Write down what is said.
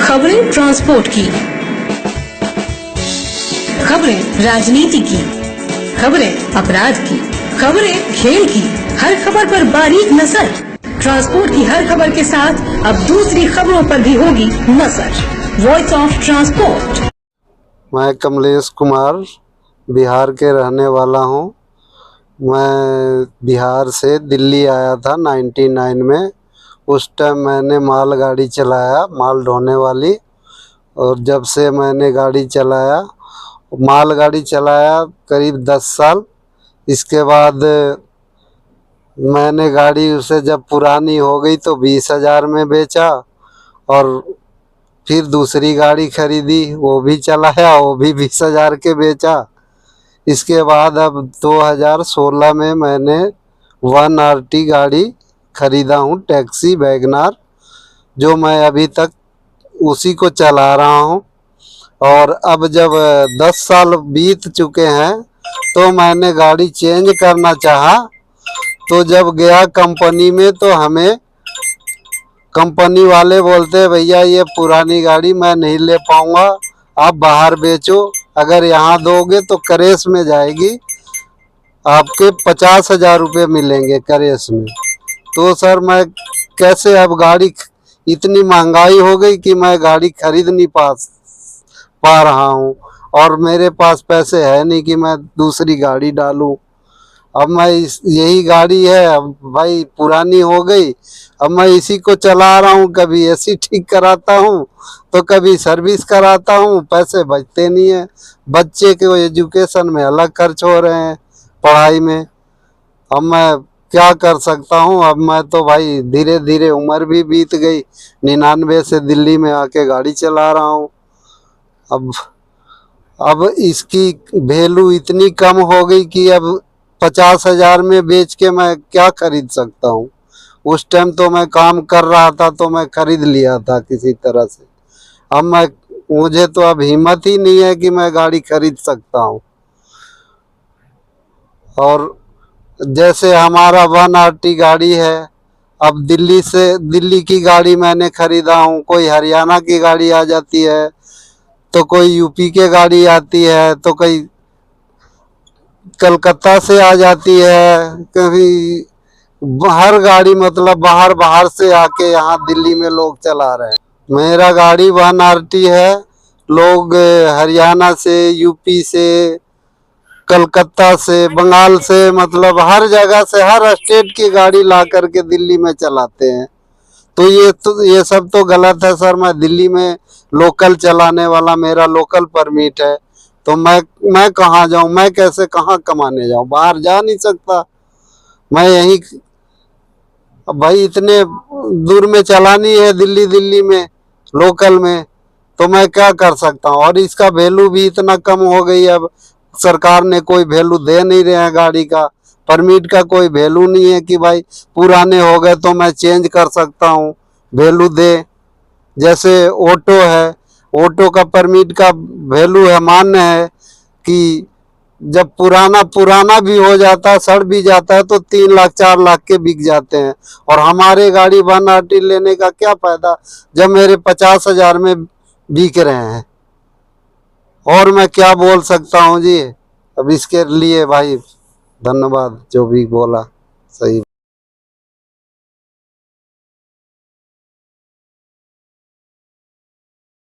खबरें ट्रांसपोर्ट की, खबरें राजनीति की, खबरें अपराध की, खबरें खेल की, हर खबर पर बारीक नजर। ट्रांसपोर्ट की हर खबर के साथ अब दूसरी खबरों पर भी होगी नजर। Voice of transport. मैं कमलेश कुमार बिहार के रहने वाला हूँ। मैं बिहार से दिल्ली आया था 99 में। उस टाइम मैंने मालगाड़ी चलाया, माल ढोने वाली। और जब से मैंने गाड़ी चलाया, मालगाड़ी चलाया करीब 10 साल। इसके बाद मैंने गाड़ी उसे जब पुरानी हो गई तो 20,000 में बेचा और फिर दूसरी गाड़ी खरीदी, वो भी चलाया, वो भी 20,000 के बेचा। इसके बाद अब 2016 में मैंने 1RT गाड़ी खरीदा हूँ, टैक्सी वैगनार, जो मैं अभी तक उसी को चला रहा हूँ। और अब जब 10 साल बीत चुके हैं तो मैंने गाड़ी चेंज करना चाहा। तो जब गया कंपनी में तो हमें कंपनी वाले बोलते हैं, भैया ये पुरानी गाड़ी मैं नहीं ले पाऊँगा, आप बाहर बेचो, अगर यहाँ दोगे तो करेस में जाएगी, आपके 50,000 रुपये मिलेंगे करेस में। तो सर मैं कैसे, अब गाड़ी इतनी महंगाई हो गई कि मैं गाड़ी खरीद नहीं पा रहा हूँ और मेरे पास पैसे है नहीं कि मैं दूसरी गाड़ी डालूं। अब मैं यही गाड़ी है, अब भाई पुरानी हो गई, अब मैं इसी को चला रहा हूँ। कभी एसी ठीक कराता हूँ तो कभी सर्विस कराता हूँ, पैसे बचते नहीं है। बच्चे के एजुकेशन में अलग खर्च हो रहे हैं, पढ़ाई में। अब मैं क्या कर सकता हूँ। अब मैं तो भाई धीरे धीरे उम्र भी बीत गई, 99 से दिल्ली में आके गाड़ी चला रहा हूँ। अब इसकी वैल्यू इतनी कम हो गई कि अब 50,000 में बेच के मैं क्या खरीद सकता हूँ। उस टाइम तो मैं काम कर रहा था तो मैं खरीद लिया था किसी तरह से। अब मुझे तो अब हिम्मत ही नहीं है कि मैं गाड़ी खरीद सकता हूँ। और जैसे हमारा 1RT गाड़ी है, अब दिल्ली की गाड़ी मैंने खरीदा हूँ, कोई हरियाणा की गाड़ी आ जाती है, तो कोई यूपी के गाड़ी आती है, तो कोई कलकत्ता से आ जाती है, कभी हर गाड़ी मतलब बाहर से आके यहाँ दिल्ली में लोग चला रहे हैं। मेरा गाड़ी 1RT है। लोग हरियाणा से, यूपी से, कलकत्ता से, बंगाल से, मतलब हर जगह से, हर स्टेट की गाड़ी ला करके दिल्ली में चलाते हैं। तो ये सब तो गलत है सर। मैं दिल्ली में लोकल चलाने वाला, मेरा लोकल परमिट है, तो मैं कहाँ जाऊँ, मैं कैसे कहाँ कमाने जाऊँ, बाहर जा नहीं सकता। मैं यहीं, अब भाई इतने दूर में चलानी है, दिल्ली में लोकल में, तो मैं क्या कर सकता हूँ। और इसका वैल्यू भी इतना कम हो गई, अब सरकार ने कोई वैल्यू दे नहीं रहे हैं गाड़ी का। परमिट का कोई वैल्यू नहीं है कि भाई पुराने हो गए तो मैं चेंज कर सकता हूँ, वैल्यू दे। जैसे ऑटो है, ऑटो का परमिट का वैल्यू है, मान्य है कि जब पुराना भी हो जाता है, सड़ भी जाता है, तो 3 लाख 4 लाख के बिक जाते हैं। और हमारे गाड़ी 1RT लेने का क्या फायदा जब मेरे 50,000 में बिक रहे हैं। और मैं क्या बोल सकता हूँ जी। अब इसके लिए भाई धन्यवाद, जो भी बोला सही।